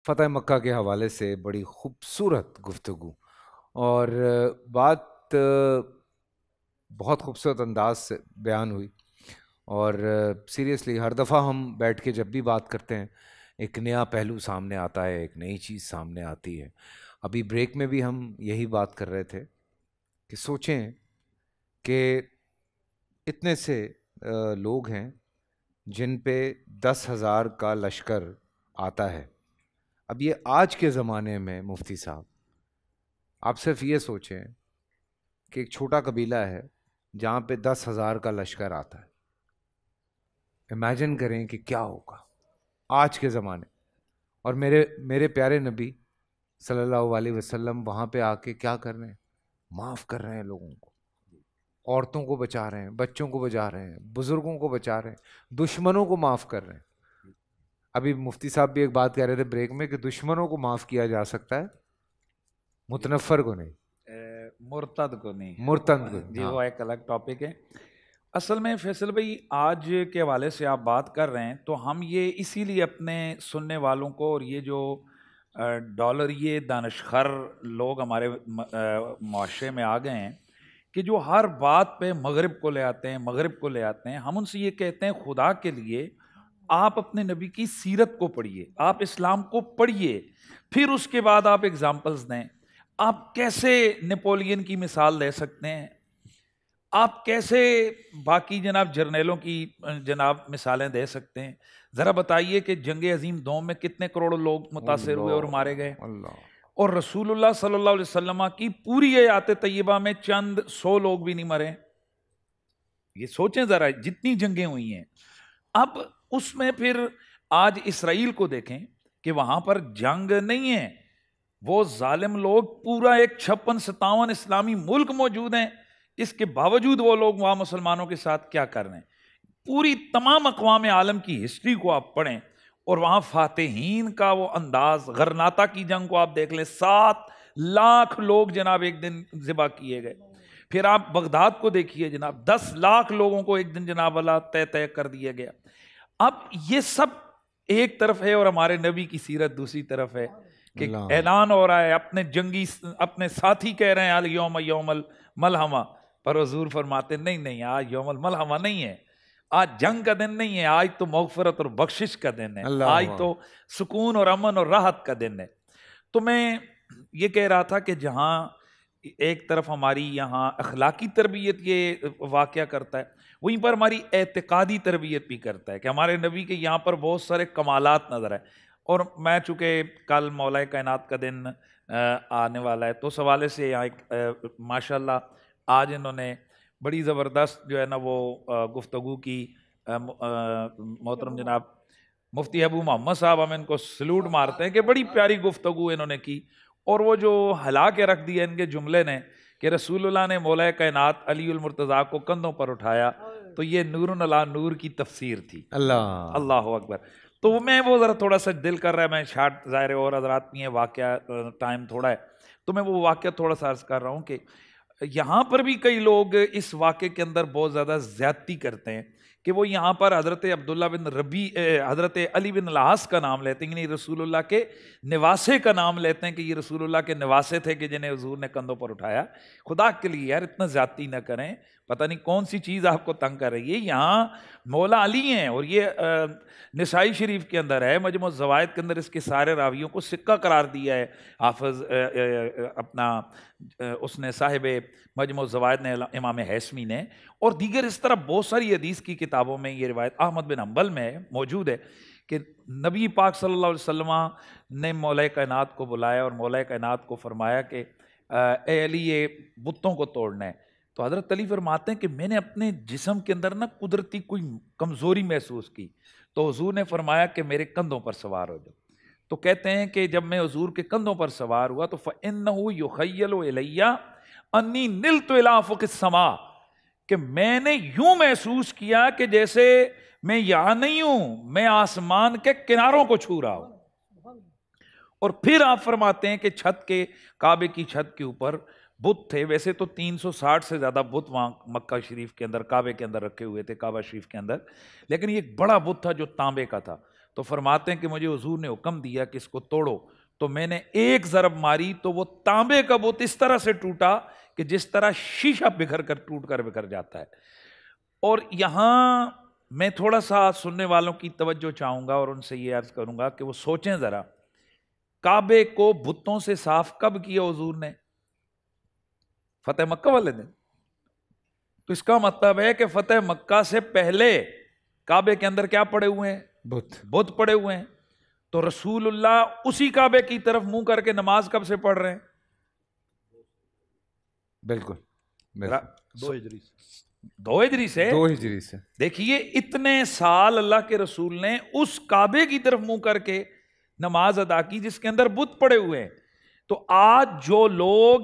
فتح مکہ کے حوالے سے بڑی خوبصورت گفتگو اور بات بہت خوبصورت انداز سے بیان ہوئی. اور سیریسلی ہر دفعہ ہم بیٹھ کے جب بھی بات کرتے ہیں ایک نیا پہلو سامنے آتا ہے، ایک نئی چیز سامنے آتی ہے. ابھی بریک میں بھی ہم یہی بات کر رہے تھے کہ سوچیں کہ اتنے سے لوگ ہیں جن پہ 10,000 کا لشکر آتا ہے. اب یہ آج کے زمانے میں مفتی صاحب آپ صرف یہ سوچیں کہ ایک چھوٹا قبیلہ ہے جہاں پہ 10,000 کا لشکر آتا ہے. امیجن کریں کہ کیا ہوگا آج کے زمانے. اور میرے پیارے نبی صلی اللہ علیہ وسلم وہاں پہ آ کے کیا کر رہے ہیں؟ معاف کر رہے ہیں لوگوں کو، عورتوں کو بچا رہے ہیں، بچوں کو بچا رہے ہیں، بزرگوں کو بچا رہے ہیں، دشمنوں کو معاف کر رہے ہیں. ابھی مفتی صاحب بھی ایک بات کہہ رہے تھے بریک میں کہ دشمنوں کو معاف کیا جا سکتا ہے، متنفر کو نہیں، مرتد کو نہیں. مرتد کو. جی وہ ایک الگ ٹاپک ہے. اصل میں فیصل بھائی آج کے حوالے سے آپ بات کر رہے ہیں تو ہم یہ اسی لیے اپنے سننے والوں کو، اور یہ جو ڈالر یہ دانشخر لوگ ہمارے معاشرے میں آ گئے ہیں کہ جو ہر بات پہ مغرب کو لے آتے ہیں، مغرب کو لے آتے ہیں. ہم ان سے یہ کہتے ہیں خدا کے لیے آپ اپنے نبی کی سیرت کو پڑھیے، آپ اسلام کو پڑھیے، پھر اس کے بعد آپ اگزامپلز دیں. آپ کیسے نیپولین کی مثال دے سکتے ہیں؟ آپ کیسے باقی جناب جرنیلوں کی جناب مثالیں دے سکتے ہیں؟ ذرا بتائیے کہ جنگ عظیم دوم میں کتنے کروڑ لوگ متاثر ہوئے اور مارے گئے، اور رسول اللہ صلی اللہ علیہ وسلم کی پوری آیات طیبہ میں چند 100 لوگ بھی نہیں مرے. یہ سوچیں ذرا جتنی جنگیں ہوئی ہیں. اب اس میں پھر آج اسرائیل کو دیکھیں کہ وہاں پر جنگ نہیں ہے، وہ ظالم لوگ پورا ایک 56-57 اسلامی ملک موجود ہیں، اس کے باوجود وہ لوگ وہاں مسلمانوں کے ساتھ کیا کر رہے ہیں. پوری تمام اقوام عالم کی ہسٹری کو آپ پڑھیں اور وہاں فاتحین کا وہ انداز، غرناطہ کی جنگ کو آپ دیکھ لیں، 7 لاکھ لوگ جناب ایک دن ذبح کیے گئے. پھر آپ بغداد کو دیکھیے جناب، 10 لاکھ لوگوں کو ایک دن جناب اللہ طے کر دیا گیا. اب یہ سب ایک طرف ہے اور ہمارے نبی کی سیرت دوسری طرف ہے کہ اعلان ہو رہا ہے، اپنے جنگی اپنے ساتھی کہہ رہے ہیں الیوم یوم الملحمہ، پر حضور فرماتے نہیں آج یوم الملحمہ نہیں ہے، آج جنگ کا دن نہیں ہے، آج تو مغفرت اور بخشش کا دن ہے، آج تو سکون اور امن اور راحت کا دن ہے. تو میں یہ کہہ رہا تھا کہ جہاں ایک طرف ہماری یہاں اخلاقی تربیت یہ واقعہ کرتا ہے، وہیں پر ہماری اعتقادی تربیت بھی کرتا ہے کہ ہمارے نبی کے یہاں پر بہت سارے کمالات نظر آئے. اور میں چونکہ کل مولا کائنات کا دن آنے والا ہے تو اس حوالے سے یہاں ایک ماشاءاللہ آج انہوں نے بڑی زبردست جو ہے نا وہ گفتگو کی. محترم جناب مفتی ابو محمد صاحب، ہم ان کو سلوٹ مارتے ہیں کہ بڑی پیاری گفتگو انہوں نے کی. اور وہ جو ہلا کے رکھ دیا ان کے جملے نے کہ رسول اللہ نے مولا کائنات علی المرتضیٰ کو کندھوں پر اٹھایا، تو یہ نور علی نور کی تفسیر تھی. اللہ اکبر. تو میں وہ ذرا تھوڑا سا دل کر رہا ہے، میں شارٹ ظاہر اور حضرات نہیں ہے، واقعہ ٹائم تھوڑا ہے تو میں وہ واقعہ تھوڑا سا عرض کر رہا ہوں کہ یہاں پر بھی کئی لوگ اس واقعے کے اندر بہت زیادہ زیادتی کرتے ہیں کہ وہ یہاں پر حضرت عبداللہ بن حضرت علی بن العاص کا نام لیتے ہیں، یعنی رسول اللہ کے نواسے کا نام لیتے ہیں کہ یہ رسول اللہ کے نواسے تھے کہ جنہیں حضور نے کندھوں پر اٹھایا. خدا کے لیے یار اتنا زیادتی نہ کریں، پتہ نہیں کون سی چیز آپ کو تنگ کر رہی ہے. یہاں مولا علی ہیں اور یہ نسائی شریف کے اندر ہے، مجموع الزوائد کے اندر اس کے سارے راویوں کو سکہ قرار دیا ہے حافظ اپنا اس نے صاحب مجموع الزوائد نے، امام حیثمی نے، اور دیگر اس طرح بہت ساری حدیث کی کتابوں میں یہ روایت احمد بن حنبل میں موجود ہے کہ نبی پاک صلی اللہ علیہ وسلم نے مولا کائنات کو بلایا اور مولا کائنات کو فرمایا کہ اے علی یہ بتوں کو توڑنا ہے. تو حضرت علی فرماتے ہیں کہ میں نے اپنے جسم کے اندر نا قدرتی کوئی کمزوری محسوس کی، تو حضور نے فرمایا کہ میرے کندھوں پر سوار ہو جاؤ. تو کہتے ہیں کہ جب میں حضور کے کندھوں پر سوار ہوا تو فَإِنَّهُ يُخَيَّلُ إِلَيَّ أَنِّي نِلْتُ إِلَىٰ أُفُقِ السَّمَاءِ، کہ میں نے یوں محسوس کیا کہ جیسے میں یہاں نہیں ہوں، میں آسمان کے کناروں کو چھو رہا ہوں. اور پھر آپ فرماتے ہیں کہ چھت کے کعبے کی چھت کے اوپر بت تھے. ویسے تو 360 سے زیادہ بت وہاں مکہ شریف کے اندر کعبے کے اندر رکھے ہوئے تھے، کعبہ شریف کے اندر، لیکن یہ ایک بڑا بت تھا جو تانبے کا تھا. تو فرماتے ہیں کہ مجھے حضور نے حکم دیا کہ اس کو توڑو، تو میں نے ایک ضرب ماری تو وہ تانبے کا بت اس طرح سے ٹوٹا کہ جس طرح شیشہ ٹوٹ کر بکھر جاتا ہے۔ اور یہاں میں تھوڑا سا سننے والوں کی توجہ چاہوں گا اور ان سے یہ عرض کروں گا کہ وہ سوچیں ذرا، کعبے کو بتوں سے صاف کب کیا حضور نے؟ فتح مکہ والے دن۔ تو اس کا مطلب ہے کہ فتح مکہ سے پہلے کعبے کے اندر کیا پڑے ہوئے ہیں؟ بت پڑے ہوئے ہیں۔ تو رسول اللہ اسی کعبے کی طرف منہ کر کے نماز کب سے پڑھ رہے ہیں؟ بالکل 2 ہجری سے۔ دیکھیے اتنے سال اللہ کے رسول نے اس کعبے کی طرف منہ کر کے نماز ادا کی جس کے اندر بت پڑے ہوئے ہیں۔ تو آج جو لوگ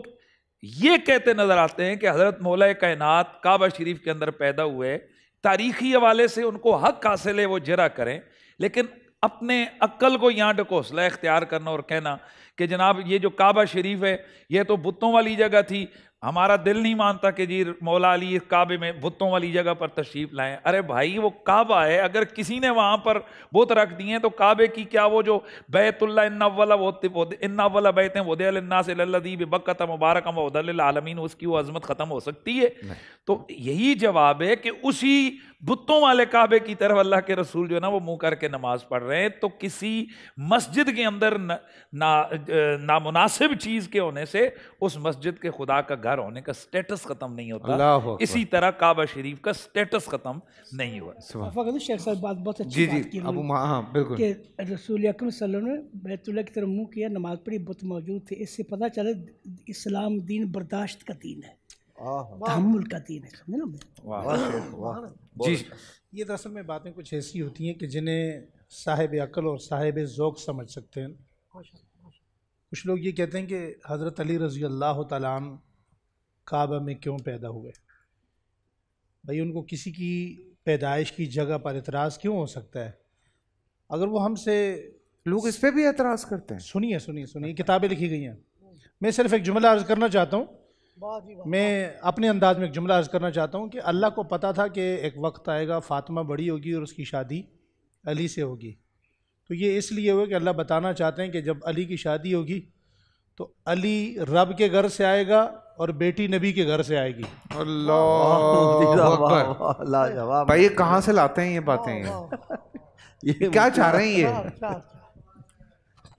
یہ کہتے نظر آتے ہیں کہ حضرت مولا کائنات کعبہ شریف کے اندر پیدا ہوئے، تاریخی حوالے سے ان کو حق حاصل ہے وہ جرا کریں، لیکن اپنے عقل کو یہاں ڈکوسلا اختیار کرنا اور کہنا کہ جناب یہ جو کعبہ شریف ہے یہ تو بتوں والی جگہ تھی، ہمارا دل نہیں مانتا کہ جی مولا علی کعبے میں بتوں والی جگہ پر تشریف لائیں۔ ارے بھائی وہ کعبہ ہے، اگر کسی نے وہاں پر بت رکھ دیے ہیں تو کعبے کی کیا وہ جو بیت اللہ ان اول بیت وضع للناس الذی ببکۃ مبارکا وہدی للعالمین، اس کی وہ عظمت ختم ہو سکتی ہے؟ تو یہی جواب ہے کہ اسی بتوں والے کعبے کی طرف اللہ کے رسول جو ہے نا وہ منہ کر کے نماز پڑھ رہے ہیں۔ تو کسی مسجد کے اندر نامناسب چیز کے ہونے سے اس مسجد کے خدا کا گھر ہونے کا سٹیٹس ختم نہیں ہوتا، اسی طرح کعبہ شریف کا سٹیٹس ختم نہیں ہوا۔ شیخ صاحب بہت اچھی بات کی بالکل کہ رسول اکرم صلی اللہ علیہ وسلم نے بیت اللہ کی طرف منہ کیا، نماز پڑھی، بت موجود تھے۔ اس سے پتہ چلے اسلام دین برداشت کا دین ہے، تحمل کا دین ہے۔ جی یہ دراصل میں باتیں کچھ ایسی ہوتی ہیں کہ جنہیں صاحب عقل اور صاحب ذوق سمجھ سکتے ہیں۔ کچھ لوگ یہ کہتے ہیں کہ حضرت علی رضی اللہ تعالیٰ عنہ کعبہ میں کیوں پیدا ہوئے؟ بھائی ان کو کسی کی پیدائش کی جگہ پر اعتراض کیوں ہو سکتا ہے؟ اگر وہ ہم سے لوگ اس پہ بھی اعتراض کرتے ہیں۔ سنیے کتابیں لکھی گئی ہیں۔ میں صرف ایک جملہ عرض کرنا چاہتا ہوں، میں اپنے انداز میں ایک جملہ عرض کرنا چاہتا ہوں کہ اللہ کو پتہ تھا کہ ایک وقت آئے گا فاطمہ بڑی ہوگی اور اس کی شادی علی سے ہوگی، تو یہ اس لیے ہوا کہ اللہ بتانا چاہتے ہیں کہ جب علی کی شادی ہوگی تو علی رب کے گھر سے آئے گا اور بیٹی نبی کے گھر سے آئے گی۔ اللہ اکبر! بھائی یہ کہاں سے لاتے ہیں یہ باتیں؟ یہ کیا چاہ رہے ہیں؟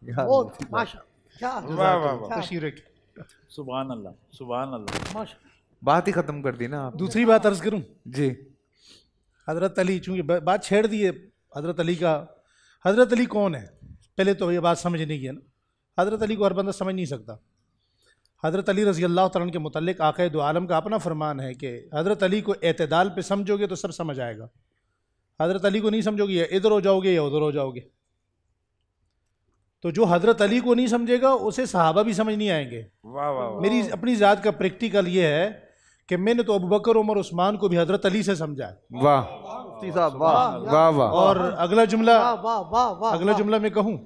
یہ سبحان اللہ بات ہی ختم کر دی نا آپ۔ دوسری بات عرض کروں؟ جی حضرت علی، چونکہ بات چھیڑ دی ہے حضرت علی کا، حضرت علی کون ہے؟ پہلے تو یہ بات سمجھنے کی ہے نا، حضرت علی کو ہر بندہ سمجھ نہیں سکتا۔ حضرت علی رضی اللہ تعالیٰ عنہ کے متعلق آقا دو عالم کا اپنا فرمان ہے کہ حضرت علی کو اعتدال پہ سمجھو گے تو سب سمجھ آئے گا، حضرت علی کو نہیں سمجھو گے یا ادھر ہو جاؤ گے یا ادھر ہو جاؤ گے۔ تو جو حضرت علی کو نہیں سمجھے گا اسے صحابہ بھی سمجھ نہیں آئیں گے۔ میری اپنی ذات کا پریکٹیکل یہ ہے کہ میں نے تو ابوبکر عمر عثمان کو بھی حضرت علی سے سمجھا ہے۔ اور اگلا جملہ میں کہوں،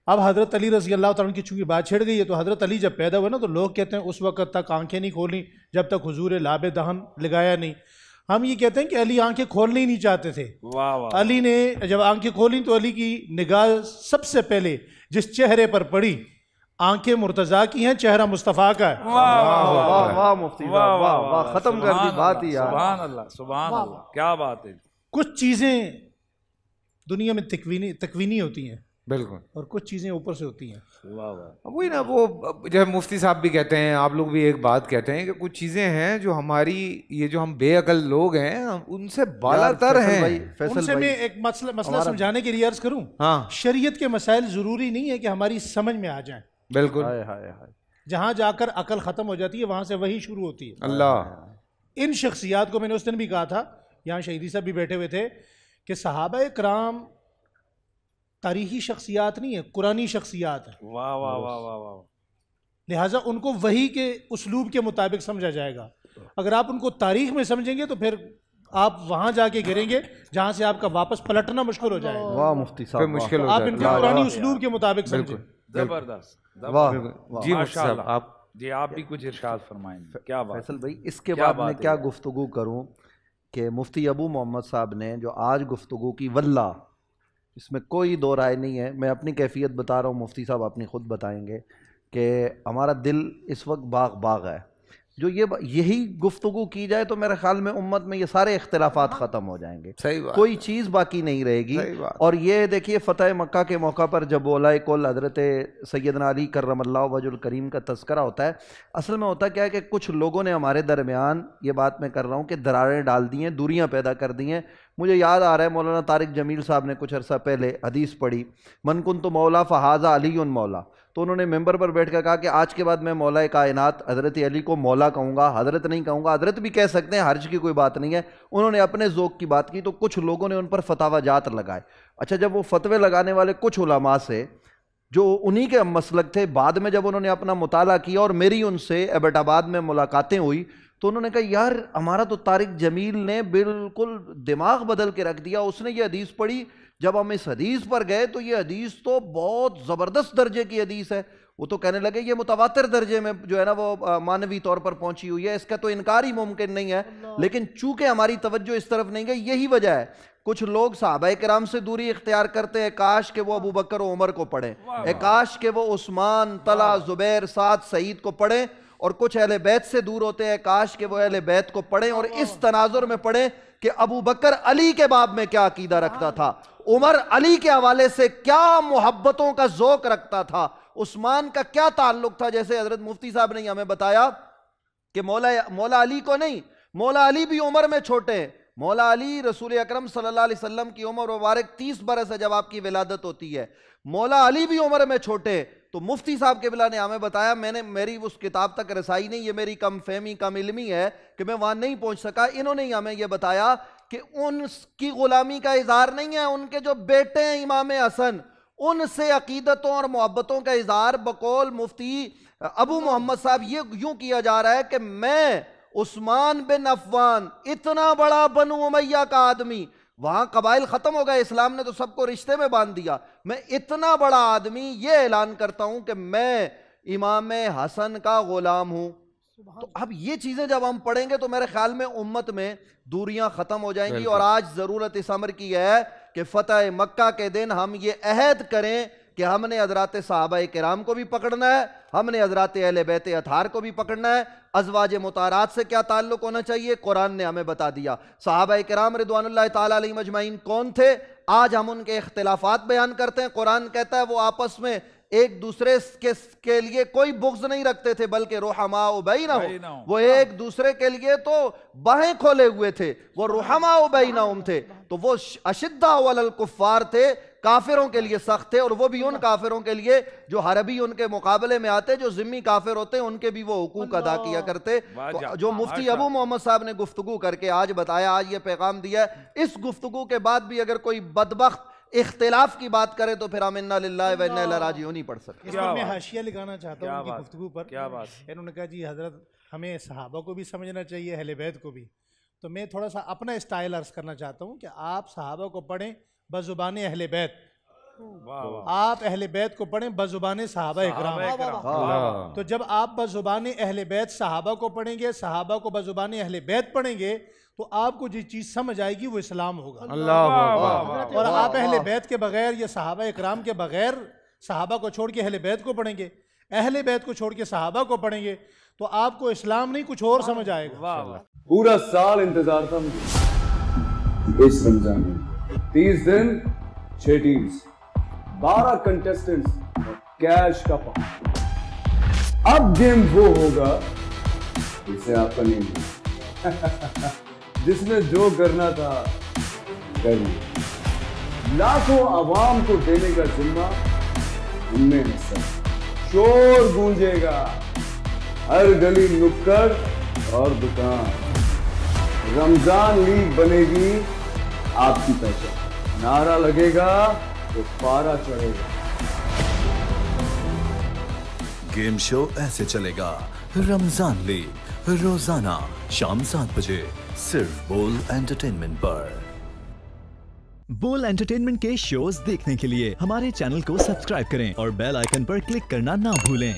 اب حضرت علی رضی اللہ تعالیٰ کی چونکہ بات چھڑ گئی ہے تو حضرت علی جب پیدا ہوئے نا تو لوگ کہتے ہیں اس وقت تک آنکھیں نہیں کھولیں جب تک حضور لاب دہن لگایا نہیں۔ ہم یہ کہتے ہیں کہ علی آنکھیں کھولنے ہی نہیں چاہتے تھے۔ علی نے جب آنکھیں کھولیں تو علی کی نگاہ سب سے پہلے جس چہرے پر پڑی، آنکھیں مرتضیٰ کی ہیں، چہرہ مصطفیٰ کا ہے۔ واہ مفتی صاحب، واہ ختم کر دی بات ہی یار۔ سبحان اللہ، کیا بات ہے۔ کچھ چیزیں دنیا میں تکوینی ہوتی ہیں بالکل، اور کچھ چیزیں اوپر سے ہوتی ہیں۔ وہی نا، وہ جب مفتی صاحب بھی کہتے ہیں، آپ لوگ بھی ایک بات کہتے ہیں کہ کچھ چیزیں ہیں جو ہماری، یہ جو ہم بے عقل لوگ ہیں ان سے بالا تر ہیں۔ ان سے میں ایک مسئلہ سمجھانے کے لیے عرض کروں، شریعت کے مسائل ضروری نہیں ہے کہ ہماری سمجھ میں آ جائیں۔ بالکل، جہاں جا کر عقل ختم ہو جاتی ہے وہاں سے وہی شروع ہوتی ہے۔ اللہ، ان شخصیات کو میں نے اس دن بھی کہا تھا، یہاں شہیدی صاحب بھی بیٹھے ہوئے تھے، کہ صحابہ کرام تاریخی شخصیات نہیں ہیں، قرآنی شخصیات ہیں۔ واہ واہ واہ واہ واہ۔ لہٰذا ان کو وحی کے اسلوب کے مطابق سمجھا جائے گا۔ اگر آپ ان کو تاریخ میں سمجھیں گے تو پھر آپ وہاں جا کے گریں گے جہاں سے آپ کا واپس پلٹنا مشکل ہو جائے گا۔ واہ مفتی صاحب، مشکل ہو آپ ان کو قرآنی اسلوب کے مطابق سمجھیں۔ زبردست۔ جی مفتی صاحب، آپ بھی کچھ ارشاد فرمائیں۔ کیا بات فیصل بھائی، اس کے بعد میں کیا گفتگو کروں کہ مفتی ابو محمد صاحب نے جو آج گفتگو کی، واللہ اس میں کوئی دو رائے نہیں ہے. میں اپنی کیفیت بتا رہا ہوں, مفتی صاحب اپنی خود بتائیں گے کہ ہمارا دل اس وقت باغ باغ ہے. جو یہی گفتگو کی جائے تو میرے خیال میں امت میں یہ سارے اختلافات ختم ہو جائیں گے, کوئی چیز باقی نہیں رہے گی. اور یہ دیکھیے فتح مکہ کے موقع پر جب اولیاء کل حضرت سیدنا علی کرم اللہ وجہ الکریم کا تذکرہ ہوتا ہے, اصل میں ہوتا کیا ہے کہ کچھ لوگوں نے ہمارے درمیان, یہ بات میں کر رہا ہوں کہ دراریں ڈال دی ہیں, دوریاں پیدا کر دی ہیں. مجھے یاد آ رہا ہے مولانا طارق جمیل صاحب نے کچھ عرصہ پہلے حدیث پڑھی, من کنت مولا فہذا علی مولا. تو انہوں نے ممبر پر بیٹھ کر کہا کہ آج کے بعد میں مولا کائنات حضرت علی کو مولا کہوں گا, حضرت نہیں کہوں گا. حضرت بھی کہہ سکتے ہیں, حرج کی کوئی بات نہیں ہے. انہوں نے اپنے ذوق کی بات کی تو کچھ لوگوں نے ان پر فتاوی جات لگائے. اچھا, جب وہ فتوے لگانے والے کچھ علماء سے جو انہی کے مسلک تھے, بعد میں جب انہوں نے اپنا مطالعہ کیا اور میری ان سے ایبٹ آباد میں ملاقاتیں ہوئی تو انہوں نے کہا یار ہمارا تو طارق جمیل نے بالکل دماغ بدل کے رکھ دیا. اس نے یہ حدیث پڑھی, جب ہم اس حدیث پر گئے تو یہ حدیث تو بہت زبردست درجے کی حدیث ہے. وہ تو کہنے لگے یہ متواتر درجے میں جو ہے نا وہ معنوی طور پر پہنچی ہوئی ہے, اس کا تو انکار ہی ممکن نہیں ہے. لیکن چونکہ ہماری توجہ اس طرف نہیں گئی, یہی وجہ ہے کچھ لوگ صحابہ کرام سے دوری اختیار کرتے ہیں. کاش کہ وہ ابو بکر و عمر کو پڑھیں, کاش کہ وہ عثمان, طلحہ, زبیر, سعد, سعید کو پڑھیں. اور کچھ اہل بیت سے دور ہوتے ہیں, کاش کہ وہ اہل بیت کو پڑھیں اور اس تناظر میں پڑھیں کہ ابو بکر علی کے باب میں کیا عقیدہ رکھتا تھا, عمر علی کے حوالے سے کیا محبتوں کا ذوق رکھتا تھا, عثمان کا کیا تعلق تھا. جیسے حضرت مفتی صاحب نے ہمیں بتایا کہ مولا علی کو نہیں, مولا علی بھی عمر میں چھوٹے ہیں. مولا علی رسول اکرم صلی اللہ علیہ وسلم کی عمر مبارک 30 برس ہے جب آپ کی ولادت ہوتی ہے. مولا علی بھی عمر میں چھوٹے. تو مفتی صاحب قبلہ نے ہمیں بتایا, میری اس کتاب تک رسائی نہیں, یہ میری کم فہمی کم علمی ہے کہ میں وہاں نہیں پہنچ سکا. انہوں نے ہمیں یہ بتایا کہ ان کی غلامی کا اظہار نہیں ہے, ان کے جو بیٹے ہیں امام حسن ان سے عقیدتوں اور محبتوں کا اظہار بقول مفتی ابو محمد صاحب یہ یوں کیا جا رہا ہے کہ میں عثمان بن عفان, اتنا بڑا بنو امیہ کا آدمی, وہاں قبائل ختم ہو گئے, اسلام نے تو سب کو رشتے میں باندھ دیا, میں اتنا بڑا آدمی یہ اعلان کرتا ہوں کہ میں امام حسن کا غلام ہوں. تو اب یہ چیزیں جب ہم پڑھیں گے تو میرے خیال میں امت میں دوریاں ختم ہو جائیں گی. اور آج ضرورت اس امر کی ہے کہ فتح مکہ کے دن ہم یہ عہد کریں کہ ہم نے حضرات صحابہ کرام کو بھی پکڑنا ہے, ہم نے حضرات اہل بیت اطہار کو بھی پکڑنا ہے. ازواج مطہرات سے کیا تعلق ہونا چاہیے قرآن نے ہمیں بتا دیا. صحابہ کرام رضوان اللہ تعالیٰ علیہم اجمعین کون تھے, آج ہم ان کے اختلافات بیان کرتے ہیں. قرآن کہتا ہے وہ آپس میں ایک دوسرے کے لیے کوئی بغض نہیں رکھتے تھے بلکہ رحماء بینہم, وہ ایک دوسرے کے لیے تو باہیں کھولے ہوئے تھے, وہ رحماء بینہم تھے. تو وہ اشداء علی الکفار تھے, کافروں کے لیے سخت تھے, اور وہ بھی ان کافروں کے لیے جو حربی ان کے مقابلے میں آتے, جو ذمی کافر ہوتے ان کے بھی وہ حقوق ادا کیا کرتے. جو مفتی ابو محمد صاحب نے گفتگو کر کے آج بتایا, آج یہ پیغام دیا, اس گفتگو کے بعد بھی اگر کوئی بدبخت اختلاف کی بات کرے تو پھر ہم انا للہ و انا الیہ راجعون نہیں پڑھ سکتے. اس میں حاشیہ لگانا چاہتا ہوں ان کی گفتگو پر. انہوں نے کہا جی حضرت ہمیں صحابہ کو بھی سمجھنا چاہیے, اہل بیت کو بھی. تو میں تھوڑا سا اپنا اسٹائل عرض کرنا چاہتا ہوں کہ آپ صحابہ کو پڑھیں بزبان اہل بیت, آپ اہل بیت کو پڑھیں بزبان صحابہ اکرام. تو جب آپ بزبان اہل بیت صحابہ کو پڑھیں گے, صحابہ کو بزبان اہل بیت پڑھیں گے, تو آپ کو جس چیز سمجھ آئے گی وہ اسلام ہوگا. اور آپ اہل بیت کے بغیر یا صحابہ اکرام کے بغیر صحابہ کو چھوڑ کے اہل بیت کو پڑھیں گے, اہل بیت کو چھوڑ کے صحابہ کو پڑھیں گے, تو آپ کو اسلام نہیں کچھ اور سمجھ آئے گا. پورا سال انتظار تھا مجھے اس رمضان میں, 30 دن 6 ٹیمز, 12 کنٹیسٹنٹس, کیش کا پاؤں. اب گیم وہ ہوگا جسے آپ کا نہیں ہے, جس نے جو کرنا تھا کر لیا. لاکھوں عوام کو دینے کا ذمہ ان میں حصہ. شور گونجے گا ہر گلی نکڑ اور دکان, رمضان لیگ بنے گی آپ کی پہچان. نعرہ لگے گا تو پارا چڑھے گا. گیم شو ایسے چلے گا رمضان لیگ, روزانہ شام 7 بجے صرف بول انٹرٹینمنٹ پر. بول انٹرٹینمنٹ کے شوز دیکھنے کے لیے ہمارے چینل کو سبسکرائب کریں اور بیل آئیکن پر کلک کرنا نہ بھولیں.